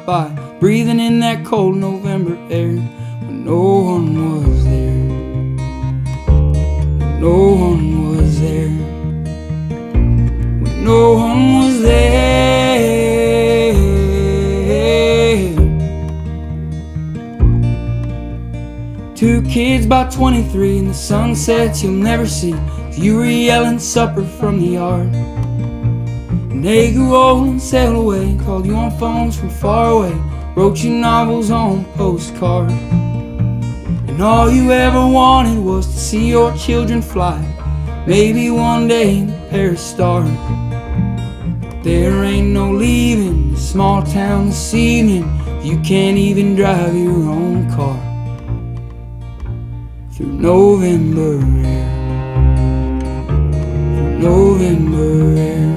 by, breathing in that cold November air, when no one was there, when no one was there, when no one was there. Two kids by 23 and the sunsets you'll never see, 'cause you were yelling supper from the yard. And they grew old and sailed away, called you on phones from far away, wrote you novels on postcards. And all you ever wanted was to see your children fly, maybe one day in a pair of stars. But there ain't no leaving this small town this evening, you can't even drive your own car through November air, through November air.